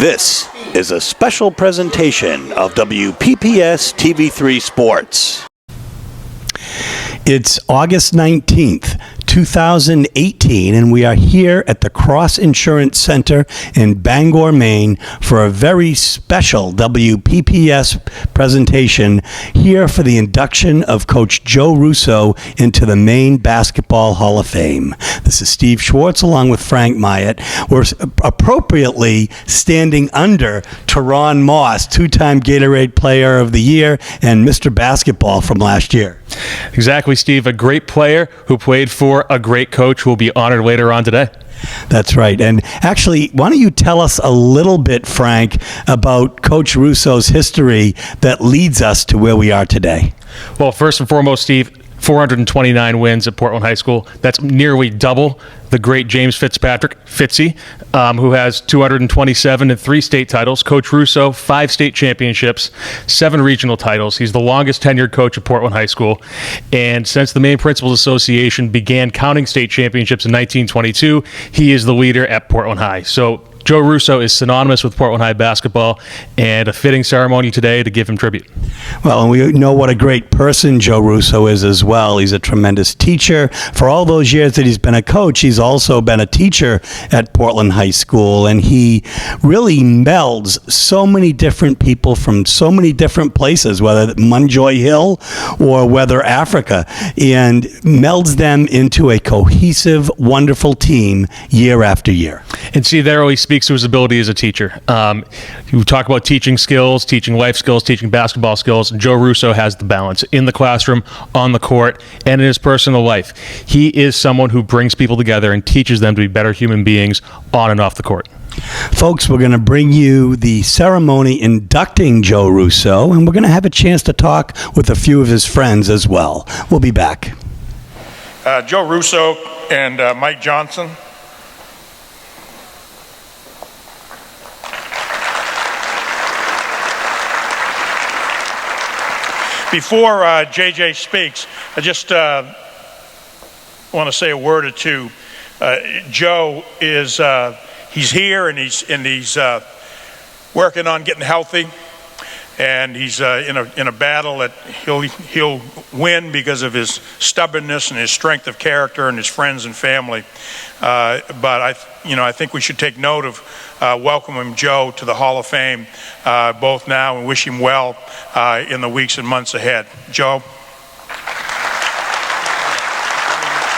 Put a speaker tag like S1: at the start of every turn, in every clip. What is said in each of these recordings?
S1: This is a special presentation of WPPS TV3 Sports. It's August 19th, 2018, and we are here at the Cross Insurance Center in Bangor, Maine, for a very special WPPS presentation here for the induction of Coach Joe Russo into the Maine Basketball Hall of Fame. This is Steve Schwartz along with Frank Myatt. We're appropriately standing under Teron Moss, two-time Gatorade Player of the Year and Mr. Basketball from last year.
S2: Exactly, Steve. A great player who played for a great coach who will be honored later on today.
S1: That's right. And actually, why don't you tell us a little bit, Frank, about Coach Russo's history that leads us to where we are today?
S2: Well, first and foremost, Steve, 429 wins at Portland High School. That's nearly double the great James Fitzpatrick, Fitzy, who has 227 and 3 state titles. Coach Russo, 5 state championships, 7 regional titles. He's the longest tenured coach at Portland High School. And since the Maine Principals Association began counting state championships in 1922, he is the leader at Portland High. So Joe Russo is synonymous with Portland High basketball, and a fitting ceremony today to give him tribute.
S1: Well, and we know what a great person Joe Russo is as well. He's a tremendous teacher. For all those years that he's been a coach, he's also been a teacher at Portland High School, and he really melds so many different people from so many different places, whether Munjoy Hill or whether Africa, and melds them into a cohesive, wonderful team year after year.
S2: And see, there he speaks to his ability as a teacher. You talk about teaching skills, teaching life skills, teaching basketball skills, and Joe Russo has the balance in the classroom, on the court, and in his personal life. He is someone who brings people together and teaches them to be better human beings on and off the court.
S1: Folks, we're going to bring you the ceremony inducting Joe Russo, and we're going to have a chance to talk with a few of his friends as well. We'll be back.
S3: Joe Russo and Mike Johnson. Before JJ speaks, I just want to say a word or two. Joe is he's here and he's working on getting healthy, and he's in a battle that he'll win because of his stubbornness and his strength of character and his friends and family. But I think we should take note of welcoming Joe to the Hall of Fame both now and wish him well in the weeks and months ahead. Joe?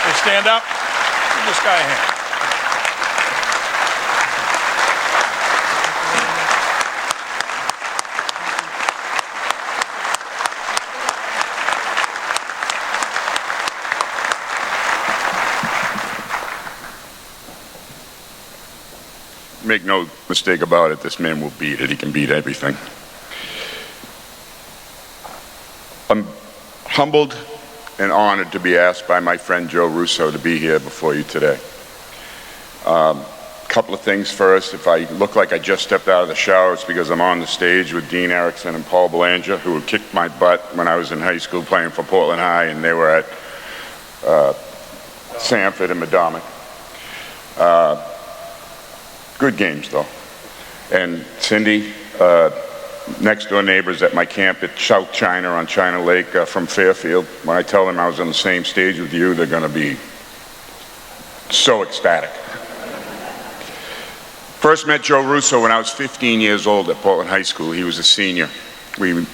S3: Hey, stand up. Give this guy a hand.
S4: Make no mistake about it, this man will beat it. He can beat everything. I'm humbled and honored to be asked by my friend Joe Russo to be here before you today. Couple of things first. If I look like I just stepped out of the shower, it's because I'm on the stage with Dean Erickson and Paul Belanger, who kicked my butt when I was in high school playing for Portland High, and they were at Sanford and Madomic. Good games, though. And Cindy, next door neighbors at my camp at South China on China Lake from Fairfield. When I tell them I was on the same stage with you, they're going to be so ecstatic. First met Joe Russo when I was 15 years old at Portland High School. He was a senior. We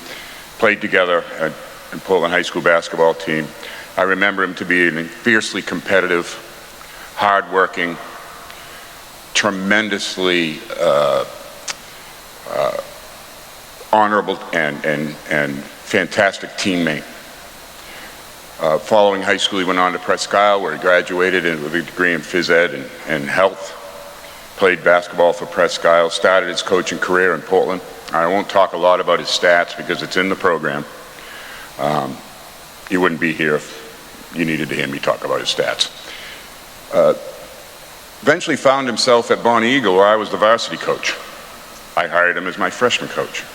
S4: played together at the Portland High School basketball team. I remember him to be a fiercely competitive, hard-working, tremendously honorable and fantastic teammate. Following high school, he went on to Presque Isle, where he graduated with a degree in phys ed and health. Played basketball for Presque Isle, started his coaching career in Portland. I won't talk a lot about his stats because it's in the program. He wouldn't be here if you needed to hear me talk about his stats. Eventually found himself at Bonnie Eagle, where I was the varsity coach. I hired him as my freshman coach.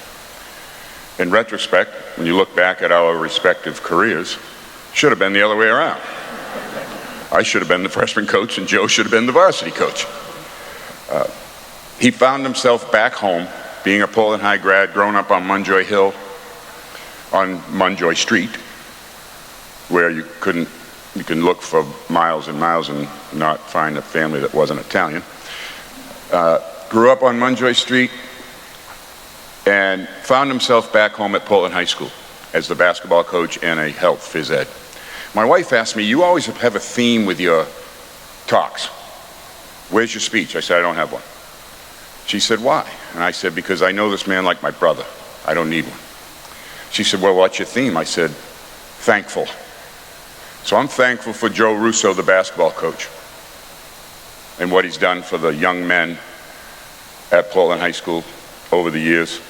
S4: In retrospect, when you look back at our respective careers, should have been the other way around. I should have been the freshman coach and Joe should have been the varsity coach. he found himself back home, being a Portland High grad, growing up on Munjoy Hill, on Munjoy Street, where you can look for miles and miles and not find a family that wasn't Italian. Grew up on Munjoy Street and found himself back home at Portland High School as the basketball coach and a health phys ed. My wife asked me, you always have a theme with your talks. Where's your speech? I said, I don't have one. She said, why? And I said, because I know this man like my brother. I don't need one. She said, well, what's your theme? I said, thankful. So I'm thankful for Joe Russo, the basketball coach, and what he's done for the young men at Portland High School over the years.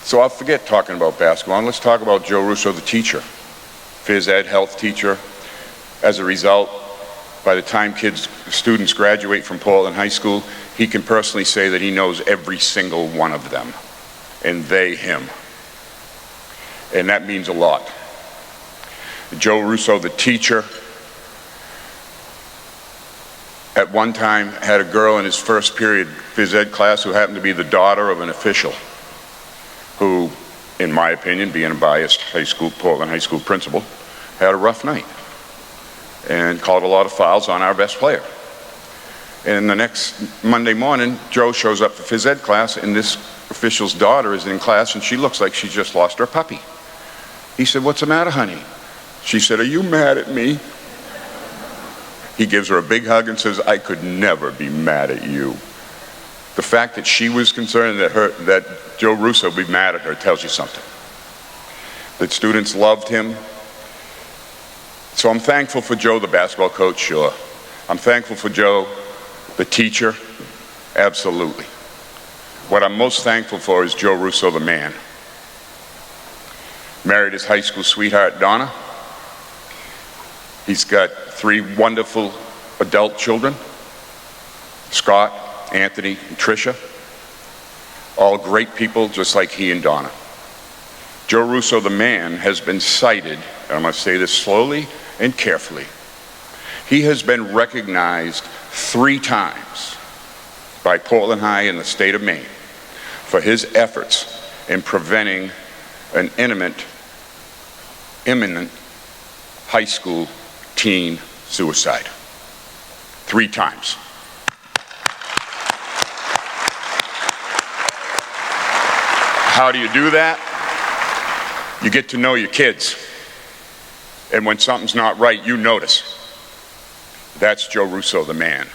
S4: So I'll forget talking about basketball, and let's talk about Joe Russo, the teacher, phys ed, health teacher. As a result, by the time students graduate from Portland High School, he can personally say that he knows every single one of them, and they him. And that means a lot. Joe Russo, the teacher, at one time had a girl in his first period phys ed class who happened to be the daughter of an official who, in my opinion, being a biased Portland High School principal, had a rough night and called a lot of fouls on our best player. And the next Monday morning, Joe shows up for phys ed class, and this official's daughter is in class, and she looks like she just lost her puppy. He said, what's the matter, honey? She said, are you mad at me? He gives her a big hug and says, I could never be mad at you. The fact that she was concerned that Joe Russo would be mad at her tells you something. That students loved him. So I'm thankful for Joe, the basketball coach, sure. I'm thankful for Joe, the teacher, absolutely. What I'm most thankful for is Joe Russo, the man. Married his high school sweetheart, Donna. He's got 3 wonderful adult children, Scott, Anthony, and Tricia. All great people, just like he and Donna. Joe Russo, the man, has been cited, and I'm going to say this slowly and carefully. He has been recognized 3 times by Portland High in the state of Maine for his efforts in preventing an imminent high school teen suicide. 3 times. How do you do that? You get to know your kids. And when something's not right, you notice. That's Joe Russo, the man.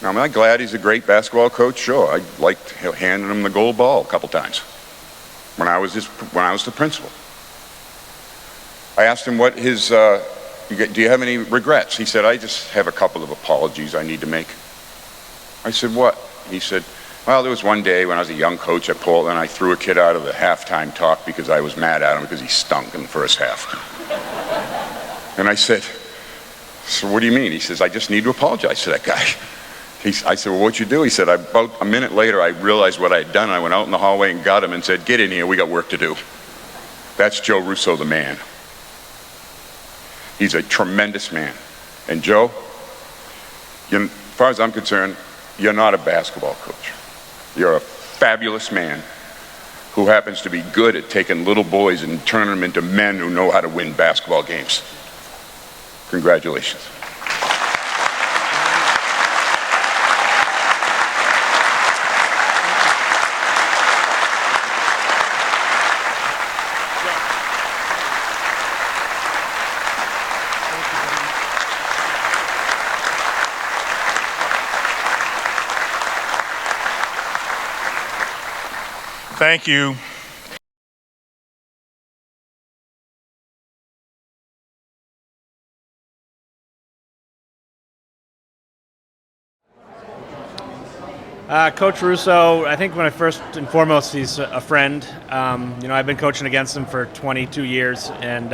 S4: Now, am I glad he's a great basketball coach? Sure. I liked handing him the gold ball a couple times when I was the principal. I asked him what his, do you have any regrets? He said, I just have a couple of apologies I need to make. I said, what? He said, well, there was one day when I was a young coach at Portland, I threw a kid out of the halftime talk because I was mad at him because he stunk in the first half. And I said, so what do you mean? He says, I just need to apologize to that guy. I said, well, what'd you do? He said, about a minute later, I realized what I had done. I went out in the hallway and got him and said, get in here, we got work to do. That's Joe Russo, the man. He's a tremendous man. And Joe, as far as I'm concerned, you're not a basketball coach. You're a fabulous man who happens to be good at taking little boys and turning them into men who know how to win basketball games. Congratulations.
S3: Thank you.
S5: Coach Russo, I think when I first and foremost, he's a friend. I've been coaching against him for 22 years, and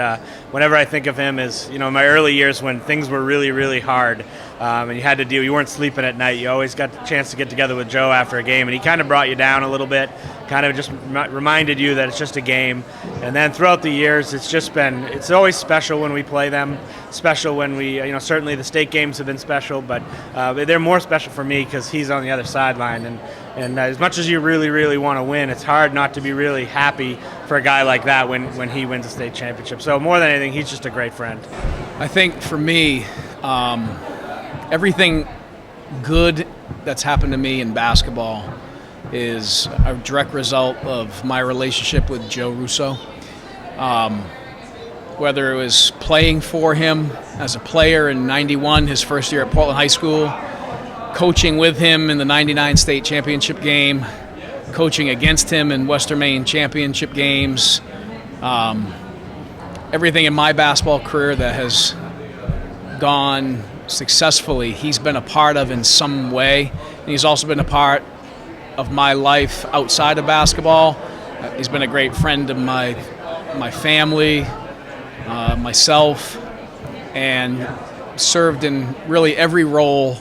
S5: whenever I think of him as, in my early years when things were really, really hard, and you had to deal. You weren't sleeping at night. You always got the chance to get together with Joe after a game, and he kind of brought you down a little bit, kind of just reminded you that it's just a game. And then throughout the years, it's always special when we play them, special when we, certainly the state games have been special, but they're more special for me because he's on the other sideline. And as much as you really, really want to win, it's hard not to be really happy for a guy like that when he wins a state championship. So more than anything, he's just a great friend.
S6: I think for me, everything good that's happened to me in basketball is a direct result of my relationship with Joe Russo. Whether it was playing for him as a player in '91, his first year at Portland High School, coaching with him in the '99 state championship game, coaching against him in Western Maine championship games, everything in my basketball career that has gone successfully, he's been a part of in some way. And he's also been a part of my life outside of basketball. He's been a great friend of my family, myself, and served in really every role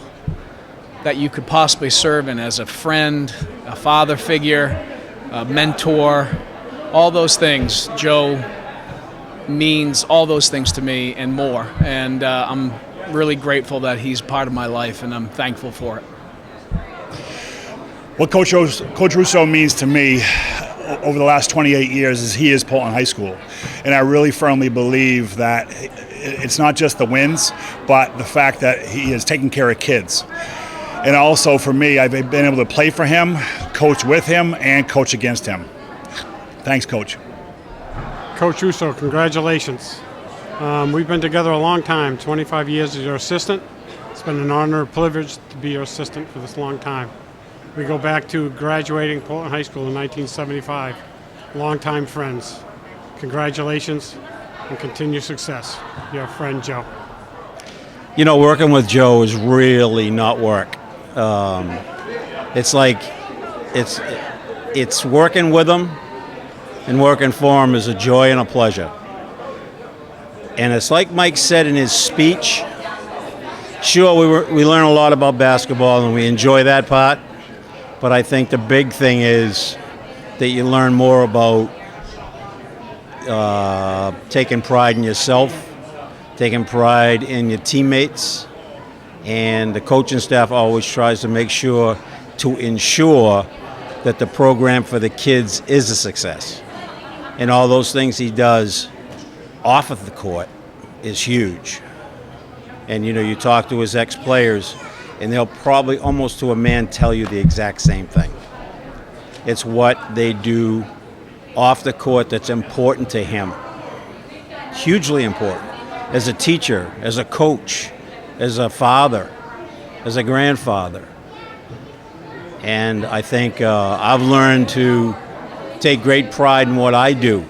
S6: that you could possibly serve in, as a friend, a father figure, a mentor, all those things. Joe means all those things to me and more. And I'm really grateful that he's part of my life, and I'm thankful for it.
S7: What Coach Russo means to me over the last 28 years is he is Portland High School. And I really firmly believe that it's not just the wins, but the fact that he is taking care of kids. And also for me, I've been able to play for him, coach with him, and coach against him. Thanks, Coach.
S8: Coach Russo, congratulations. We've been together a long time, 25 years as your assistant. It's been an honor and privilege to be your assistant for this long time. We go back to graduating Portland High School in 1975. Longtime friends. Congratulations and continued success. Your friend, Joe.
S1: Working with Joe is really not work. It's like it's working with him, and working for him is a joy and a pleasure. And it's like Mike said in his speech, sure, we learn a lot about basketball and we enjoy that part, but I think the big thing is that you learn more about taking pride in yourself, taking pride in your teammates, and the coaching staff always tries to make sure to ensure that the program for the kids is a success. And all those things he does off of the court is huge. And you talk to his ex-players, and they'll probably almost to a man tell you the exact same thing. It's what they do off the court that's important to him. Hugely important. As a teacher, as a coach, as a father, as a grandfather. And I think I've learned to take great pride in what I do,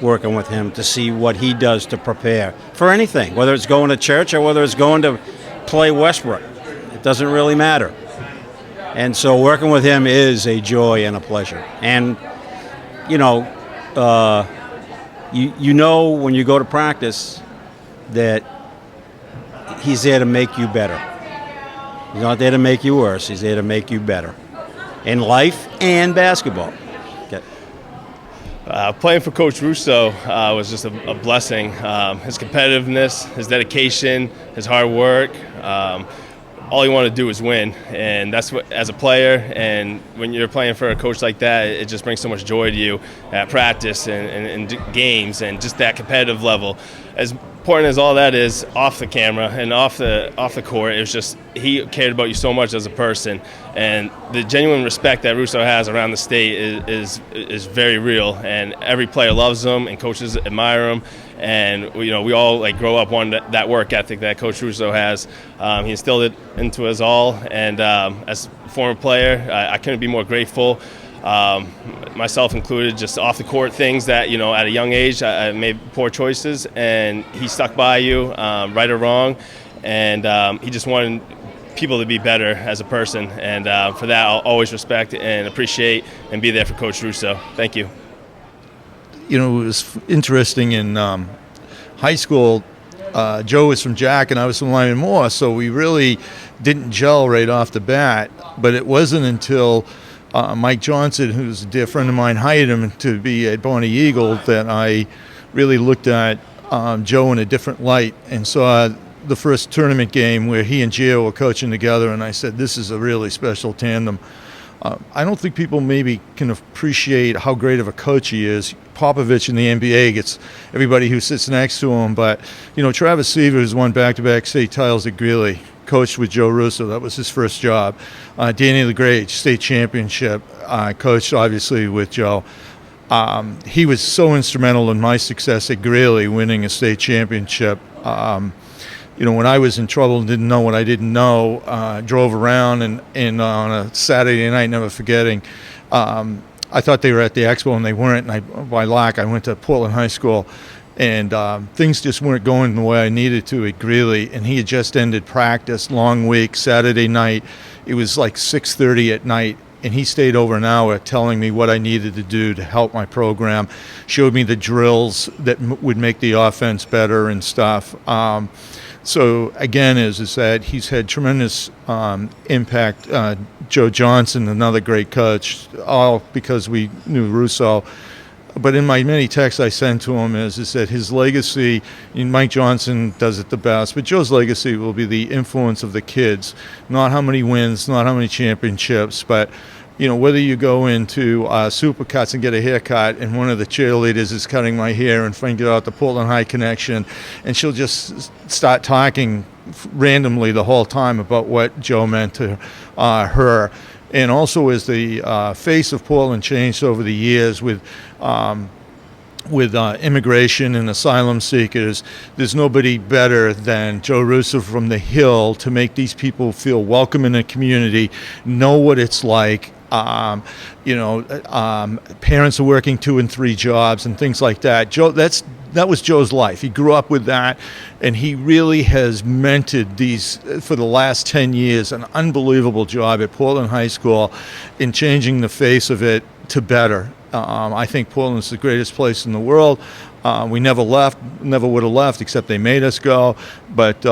S1: working with him, to see what he does to prepare for anything, whether it's going to church or whether it's going to play Westbrook. It doesn't really matter. And so working with him is a joy and a pleasure. And, you know when you go to practice that he's there to make you better. He's not there to make you worse. He's there to make you better in life and basketball. Okay.
S9: Playing for Coach Russo was just a blessing. His competitiveness, his dedication, his hard work. All you want to do is win, and that's what, as a player, and when you're playing for a coach like that, it just brings so much joy to you at practice and games, and just that competitive level. As important as all that is off the camera and off the court, it was just he cared about you so much as a person, and the genuine respect that Russo has around the state is very real, and every player loves him and coaches admire him. And we all grow up wanting that work ethic that Coach Russo has. He instilled it into us all, and as a former player, I couldn't be more grateful. Myself included, just off the court things that at a young age I made poor choices, and he stuck by you, right or wrong, and he just wanted people to be better as a person, and for that I'll always respect and appreciate and be there for Coach Russo. Thank you.
S10: It was interesting in high school. Joe was from Jack and I was from Lyman Moore, so we really didn't gel right off the bat. But it wasn't until Mike Johnson, who's a dear friend of mine, hired him to be at Bonnie Eagle that I really looked at Joe in a different light and saw the first tournament game where he and Gio were coaching together, and I said, this is a really special tandem. I don't think people maybe can appreciate how great of a coach he is. Popovich in the NBA gets everybody who sits next to him, but Travis Seaver has won back-to-back state titles at Greeley, coached with Joe Russo. That was his first job. Danny LaGrange, state championship, coached obviously with Joe. He was so instrumental in my success at Greeley, winning a state championship. When I was in trouble and didn't know what I didn't know, drove around and on a Saturday night, never forgetting, I thought they were at the expo and they weren't. And by luck, I went to Portland High School, and things just weren't going the way I needed to at Greeley. And he had just ended practice, long week, Saturday night. It was like 6:30 at night. And he stayed over an hour telling me what I needed to do to help my program, showed me the drills that would make the offense better and stuff. So again, as I said, he's had tremendous impact. Joe Johnson, another great coach, all because we knew Russo. But in my many texts I sent to him is that his legacy, Mike Johnson does it the best, but Joe's legacy will be the influence of the kids, not how many wins, not how many championships, but whether you go into Supercuts and get a haircut and one of the cheerleaders is cutting my hair and find out the Portland High connection, and she'll just start talking randomly the whole time about what Joe meant to her. And also as the face of Portland changed over the years with immigration and asylum seekers, there's nobody better than Joe Russo from the Hill to make these people feel welcome in a community, know what it's like. Parents are working 2 and 3 jobs and things like that. Joe, that was Joe's life. He grew up with that, and he really has mentored these for the last 10 years, an unbelievable job at Portland High School in changing the face of it to better. I think Portland's the greatest place in the world. We never would have left, except they made us go. But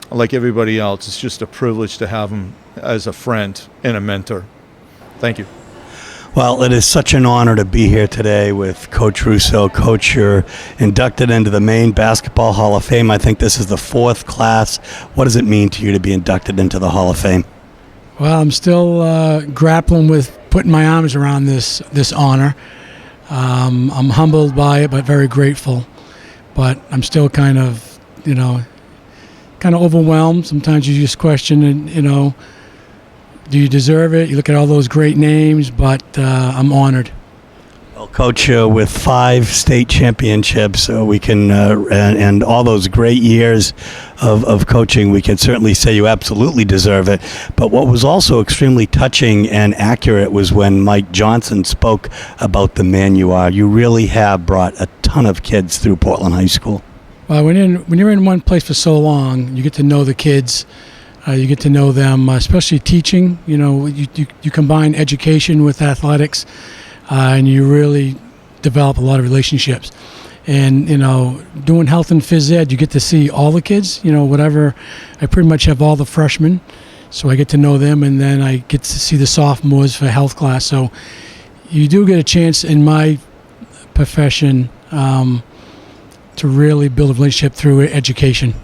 S10: like everybody else, it's just a privilege to have him as a friend and a mentor. Thank you.
S1: Well, it is such an honor to be here today with Coach Russo. Coach, you're inducted into the Maine Basketball Hall of Fame. I think this is the 4th class. What does it mean to you to be inducted into the Hall of Fame?
S11: Well, I'm still grappling with putting my arms around this honor. I'm humbled by it, but very grateful. But I'm still kind of overwhelmed. Sometimes you just question, do you deserve it? You look at all those great names, but I'm honored.
S1: Well, Coach, with 5 state championships, we can, and all those great years of coaching, we can certainly say you absolutely deserve it. But what was also extremely touching and accurate was when Mike Johnson spoke about the man you are. You really have brought a ton of kids through Portland High School. Well,
S11: when you're in one place for so long, you get to know the kids. You get to know them, especially teaching. You combine education with athletics, and you really develop a lot of relationships. And, doing health and phys ed, you get to see all the kids, whatever. I pretty much have all the freshmen, so I get to know them, and then I get to see the sophomores for health class. So you do get a chance in my profession to really build a relationship through education.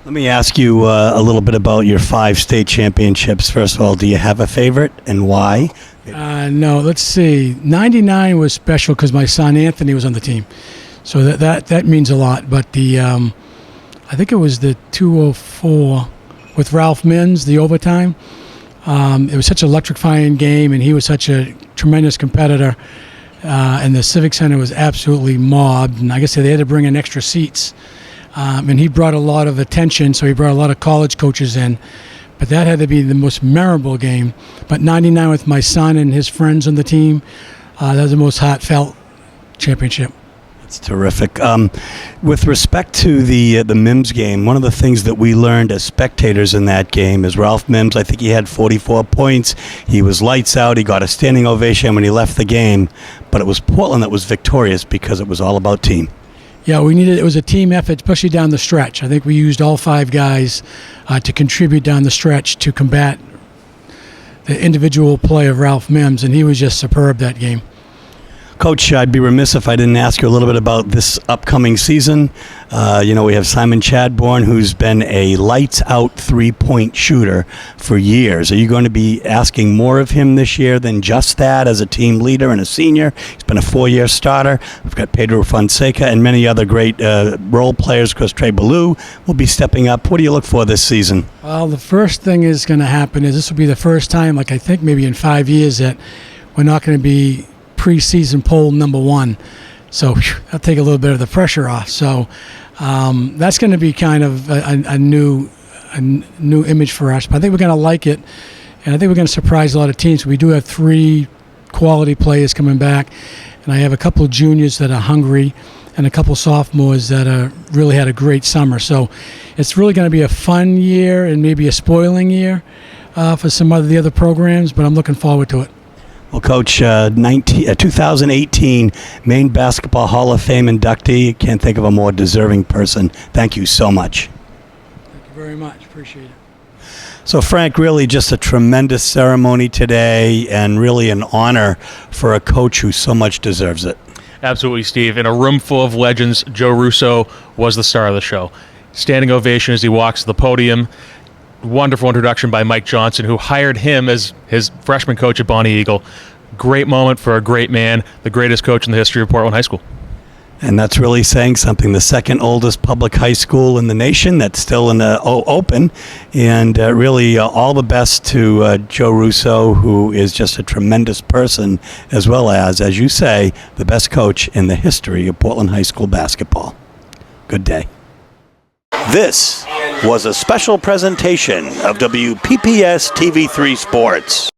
S1: Let me ask you a little bit about your 5 state championships. First of all, do you have a favorite and why?
S11: No, let's see. 99 was special because my son Anthony was on the team. So that means a lot. But I think it was the 204 with Ralph Mins, the overtime. It was such an electrifying game, and he was such a tremendous competitor. And the Civic Center was absolutely mobbed. And I guess they had to bring in extra seats. And he brought a lot of attention, so he brought a lot of college coaches in. But that had to be the most memorable game. But 99 with my son and his friends on the team, that was the most heartfelt championship.
S1: That's terrific. With respect to the Mims game, one of the things that we learned as spectators in that game is Ralph Mims, I think he had 44 points. He was lights out. He got a standing ovation when he left the game. But it was Portland that was victorious because it was all about team.
S11: Yeah, we needed. It was a team effort, especially down the stretch. I think we used all 5 guys to contribute down the stretch to combat the individual play of Ralph Mims, and he was just superb that game.
S1: Coach, I'd be remiss if I didn't ask you a little bit about this upcoming season. We have Simon Chadbourne, who's been a lights-out three-point shooter for years. Are you going to be asking more of him this year than just that as a team leader and a senior? He's been a 4-year starter. We've got Pedro Fonseca and many other great role players. Of course, Trey Ballou will be stepping up. What do you look for this season?
S11: Well, the first thing is going to happen is this will be the first time, like I think maybe in 5 years, that we're not going to be preseason poll number 1, so that'll take a little bit of the pressure off. So that's going to be kind of a new image for us. But I think we're going to like it, and I think we're going to surprise a lot of teams. We do have 3 quality players coming back, and I have a couple of juniors that are hungry, and a couple sophomores that really had a great summer. So it's really going to be a fun year and maybe a spoiling year for some of the other programs. But I'm looking forward to it.
S1: Well, Coach, 2018 Maine Basketball Hall of Fame inductee. Can't think of a more deserving person. Thank you so much.
S11: Thank you very much. Appreciate it.
S1: So, Frank, really just a tremendous ceremony today and really an honor for a coach who so much deserves it.
S2: Absolutely, Steve. In a room full of legends, Joe Russo was the star of the show. Standing ovation as he walks to the podium. Wonderful introduction by Mike Johnson, who hired him as his freshman coach at Bonnie Eagle. Great moment for a great man, the greatest coach in the history of Portland High School.
S1: And that's really saying something. The second oldest public high school in the nation that's still in the open. And really all the best to Joe Russo, who is just a tremendous person, as well as you say, the best coach in the history of Portland High School basketball. Good day. This was a special presentation of WPPS TV3 Sports.